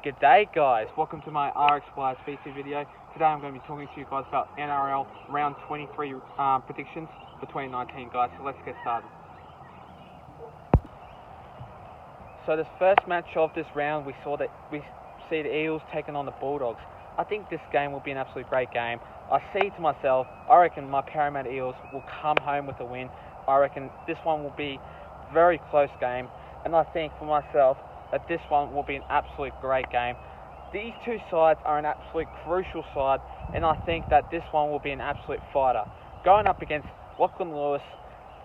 G'day guys, welcome to my Rxys VC video. Today I'm going to be talking to you guys about NRL round 23 predictions for 2019 guys, so let's get started. So this first match of this round we see the Eels taking on the Bulldogs. I think this game will be an absolute great game. I see to myself, I reckon my Parramatta Eels will come home with a win. I reckon this one will be a very close game, and I think for myself that this one will be an absolute great game. These two sides are an absolute crucial side, and I think that this one will be an absolute fighter. Going up against Lachlan Lewis,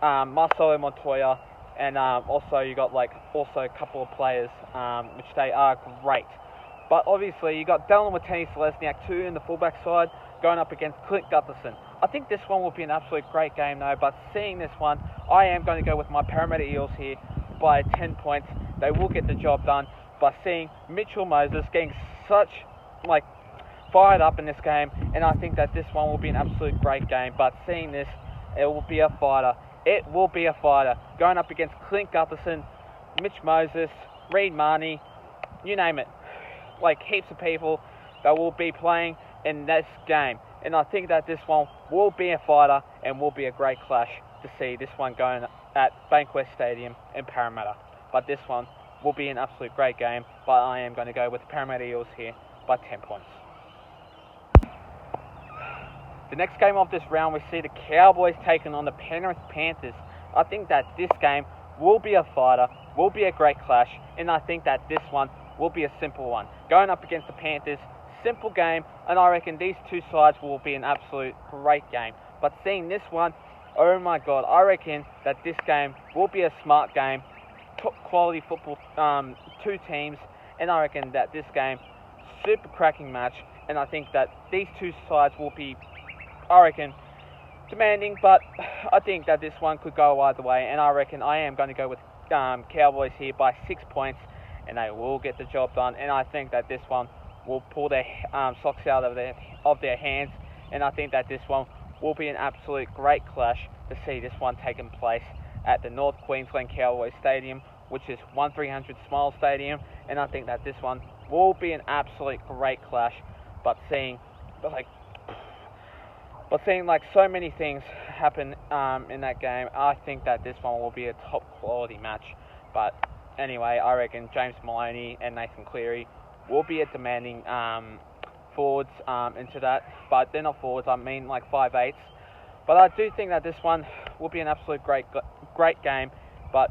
Marcelo Montoya, and also you got also a couple of players which they are great. But obviously you got Dylan Watene-Selesniak too in the fullback side going up against Clint Gutherson. I think this one will be an absolute great game though, but seeing this one, I am going to go with my Parramatta Eels here by 10 points. They will get the job done by seeing Mitchell Moses getting such fired up in this game, and I think that this one will be an absolute great game. But seeing this, it will be a fighter. It will be a fighter. Going up against Clint Gutherson, Mitch Moses, Reed Marnie, you name it. Heaps of people that will be playing in this game. And I think that this one will be a fighter and will be a great clash to see this one going at Bankwest Stadium in Parramatta. But this one will be an absolute great game, but I am going to go with the Parramatta Eels here by 10 points. The next game of this round, we see the Cowboys taking on the Penrith Panthers. I think that this game will be a fighter, will be a great clash, and I think that this one will be a simple one. Going up against the Panthers, simple game, and I reckon these two sides will be an absolute great game. But seeing this one, oh my god, I reckon that this game will be a smart game, top quality football, two teams, and I reckon that this game, super cracking match, and I think that these two sides will be, I reckon, demanding, but I think that this one could go either way, and I reckon I am going to go with Cowboys here by 6 points, and they will get the job done, and I think that this one will pull their socks out of their hands, and I think that this one will be an absolute great clash to see this one taking place at the North Queensland Cowboys Stadium, which is 1300 Smile Stadium, and I think that this one will be an absolute great clash. But seeing so many things happen in that game, I think that this one will be a top quality match. But anyway, I reckon James Maloney and Nathan Cleary will be a demanding forwards into that, but they're not forwards, I mean 5'8". But I do think that this one will be an absolute great game, but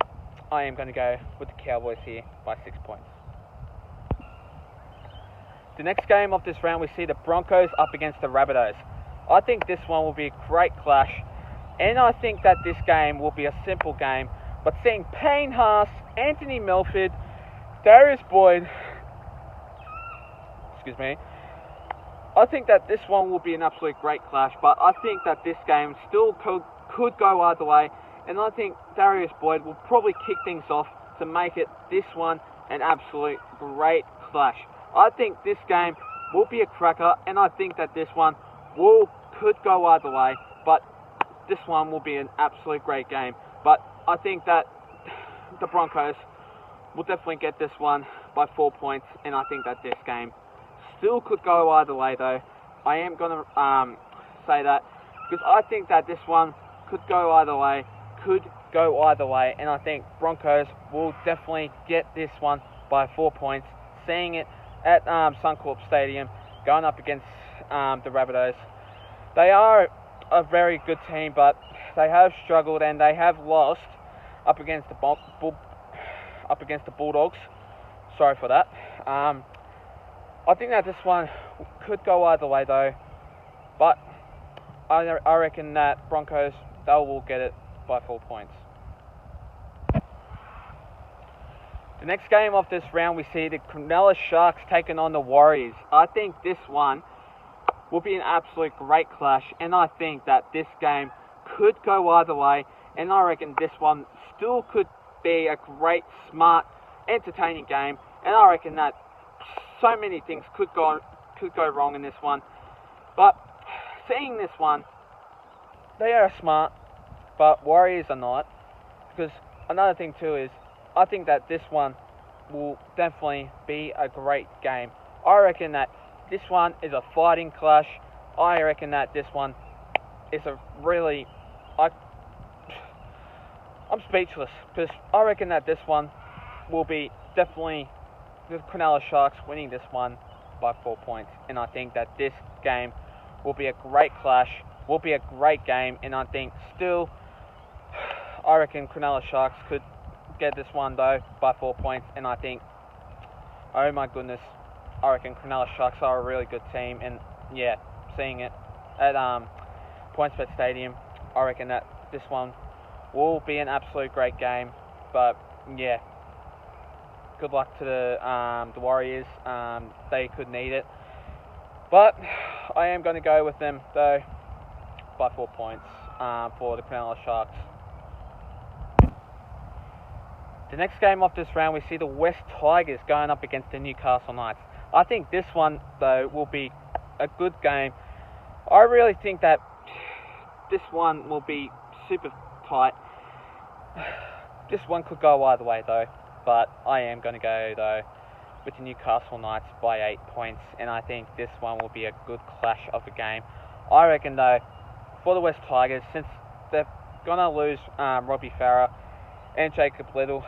I am going to go with the Cowboys here by 6 points. The next game of this round, we see the Broncos up against the Rabbitohs. I think this one will be a great clash, and I think that this game will be a simple game, but seeing Payne Haas, Anthony Milford, Darius Boyd, I think that this one will be an absolute great clash, but I think that this game still could go either way, and I think Darius Boyd will probably kick things off to make it this one an absolute great clash. I think this game will be a cracker, and I think that this one could go either way, but this one will be an absolute great game. But I think that the Broncos will definitely get this one by 4 points, and I think that this game still could go either way though. I am going to say that because I think that this one could go either way, and I think Broncos will definitely get this one by 4 points. Seeing it at Suncorp Stadium, going up against the Rabbitohs. They are a very good team, but they have struggled and they have lost up against the Bulldogs. Sorry for that. I think that this one could go either way though, but I reckon that Broncos, they will get it by 4 points. The next game of this round, we see the Cronulla Sharks taking on the Warriors. I think this one will be an absolute great clash, and I think that this game could go either way, and I reckon this one still could be a great, smart, entertaining game, and I reckon that so many things could go wrong in this one. But seeing this one, they are smart, but Warriors are not. Because another thing too is, I think that this one will definitely be a great game. I reckon that this one is a fighting clash. I reckon that this one is a really... I'm speechless, because I reckon that this one will be definitely the Cronulla Sharks winning this one by 4 points. And I think that this game will be a great clash, will be a great game, and I think still, I reckon Cronulla Sharks could get this one though by 4 points. And I think, oh my goodness, I reckon Cronulla Sharks are a really good team. And yeah, seeing it at PointsBet Stadium, I reckon that this one will be an absolute great game. But yeah, good luck to the Warriors. They could need it, but I am going to go with them though by 4 points for the Cronulla Sharks. The next game of this round, we see the West Tigers going up against the Newcastle Knights. I think this one though will be a good game. I really think that this one will be super tight. This one could go either way though, but I am going to go though with the Newcastle Knights by 8 points, and I think this one will be a good clash of a game. I reckon though, for the West Tigers, since they're going to lose Robbie Farah and Jacob Little,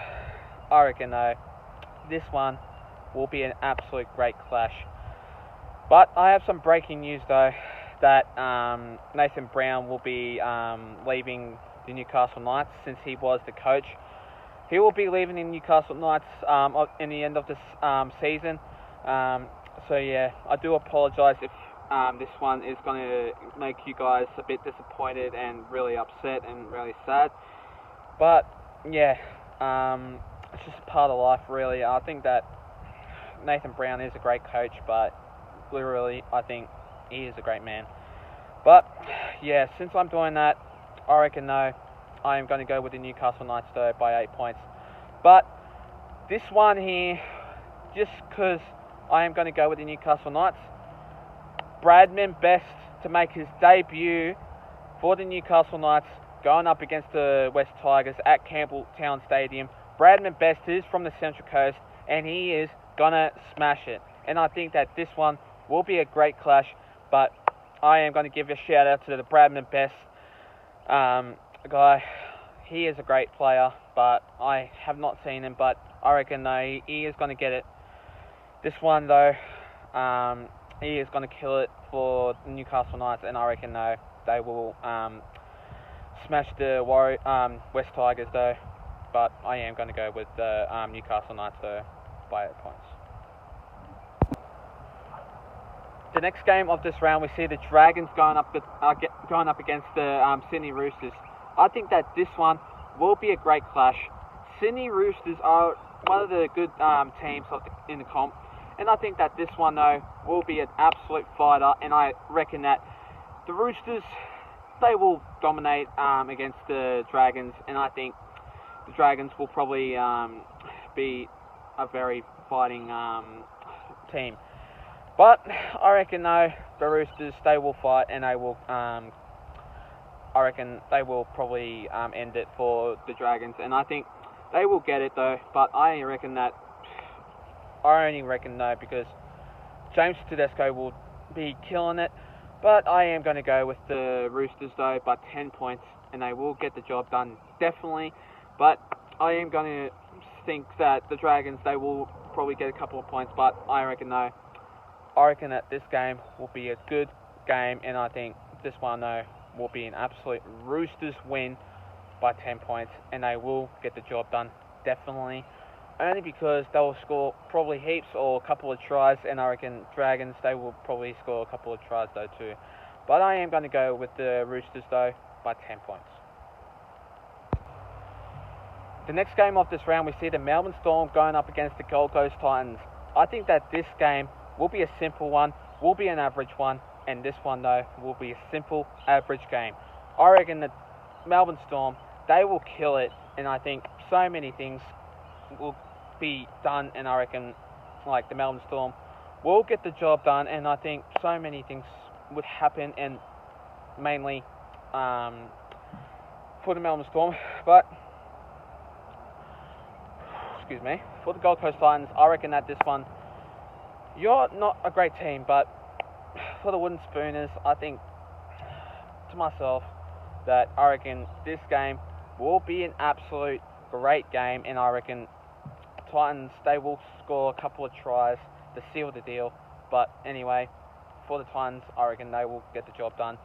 I reckon though this one will be an absolute great clash. But I have some breaking news though, that Nathan Brown will be leaving the Newcastle Knights since he was the coach. He will be leaving the Newcastle Knights in the end of this season. So yeah, I do apologise if this one is going to make you guys a bit disappointed and really upset and really sad. But yeah, it's just part of life really. I think that Nathan Brown is a great coach, but literally I think he is a great man. But yeah, since I'm doing that, I reckon though I am going to go with the Newcastle Knights though by 8 points. But this one here, just because I am going to go with the Newcastle Knights, Bradman Best to make his debut for the Newcastle Knights going up against the West Tigers at Campbelltown Stadium. Bradman Best is from the Central Coast and he is going to smash it. And I think that this one will be a great clash, but I am going to give a shout out to the Bradman Best guy. He is a great player, but I have not seen him, but I reckon though he is going to get it. This one though, he is going to kill it for the Newcastle Knights, and I reckon though they will smash the West Tigers though, but I am going to go with the Newcastle Knights though by 8 points. The next game of this round, we see the Dragons going up against the Sydney Roosters. I think that this one will be a great clash. Sydney Roosters are one of the good teams in the comp, and I think that this one though will be an absolute fighter, and I reckon that the Roosters, they will dominate against the Dragons, and I think the Dragons will probably be a very fighting team. But I reckon though the Roosters, they will fight, and they will I reckon they will probably end it for the Dragons, and I think they will get it though. But I only reckon though because James Tedesco will be killing it. But I am going to go with the Roosters though by 10 points, and they will get the job done definitely. But I am going to think that the Dragons, they will probably get a couple of points. But I reckon that this game will be a good game, and I think this one though will be an absolute Roosters win by 10 points, and they will get the job done definitely, only because they will score probably heaps or a couple of tries, and I reckon Dragons, they will probably score a couple of tries though too. But I am going to go with the Roosters though by 10 points. The next game of this round, we see the Melbourne Storm going up against the Gold Coast Titans. I think that this game will be a simple one, will be an average one, and this one though will be a simple average game. I reckon that Melbourne Storm, they will kill it, and I think so many things will be done, and I reckon like the Melbourne Storm will get the job done, and I think so many things would happen, and mainly for the Melbourne Storm. But excuse me, for the Gold Coast Titans, I reckon that this one, you're not a great team, but for the Wooden Spooners, I think to myself that I reckon this game will be an absolute great game, and I reckon Titans, they will score a couple of tries to seal the deal. But anyway, for the Titans, I reckon they will get the job done.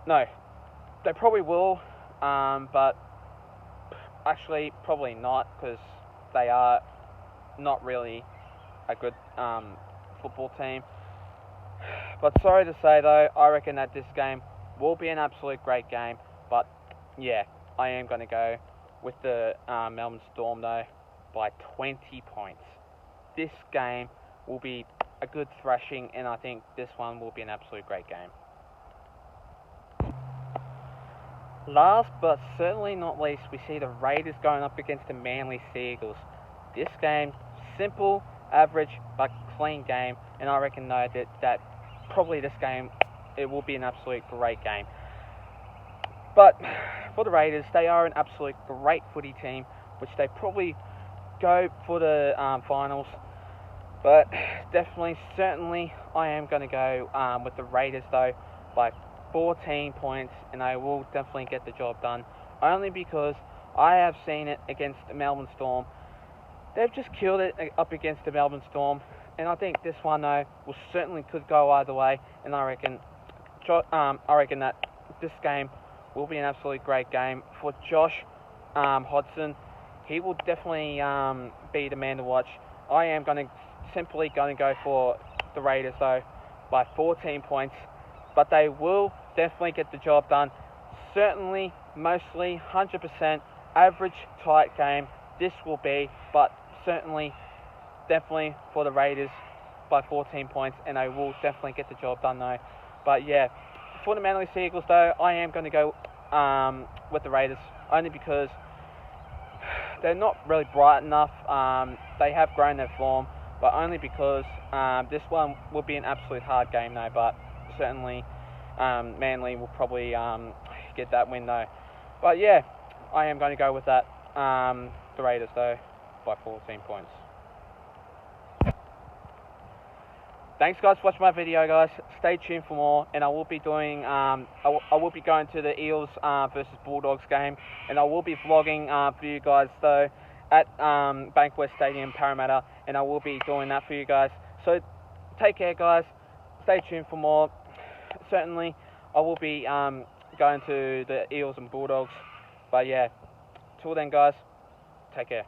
No, they probably will, but actually probably not, because they are not really a good football team. But sorry to say though, I reckon that this game will be an absolute great game. But yeah, I am going to go with the Melbourne Storm though by 20 points. This game will be a good thrashing, and I think this one will be an absolute great game. Last but certainly not least, we see the Raiders going up against the Manly Seagulls. This game, simple, average, but clean game, and I reckon though that probably this game, it will be an absolute great game. But for the Raiders, they are an absolute great footy team, which they probably go for the finals. But definitely, certainly, I am going to go with the Raiders though by 14 points, and I will definitely get the job done. Only because I have seen it against the Melbourne Storm. They've just killed it up against the Melbourne Storm, and I think this one though will certainly could go either way. And I reckon that this game will be an absolute great game for Josh Hodgson. He will definitely be the man to watch. I am simply going to go for the Raiders though by 14 points, but they will definitely get the job done. Certainly, mostly, 100% average tight game this will be, but certainly, definitely for the Raiders by 14 points, and they will definitely get the job done though. But yeah, for the Manly Seagulls though, I am going to go with the Raiders, only because they're not really bright enough. They have grown their form, but only because this one will be an absolute hard game though. But certainly, Manly will probably get that win though. But yeah, I am going to go with that. The Raiders though by 14 points. Thanks guys for watching my video, guys. Stay tuned for more, and I will be doing I will be going to the Eels versus Bulldogs game, and I will be vlogging for you guys though at Bankwest Stadium, Parramatta, and I will be doing that for you guys. So take care guys, stay tuned for more. Certainly I will be going to the Eels and Bulldogs, but yeah, till then guys, take care.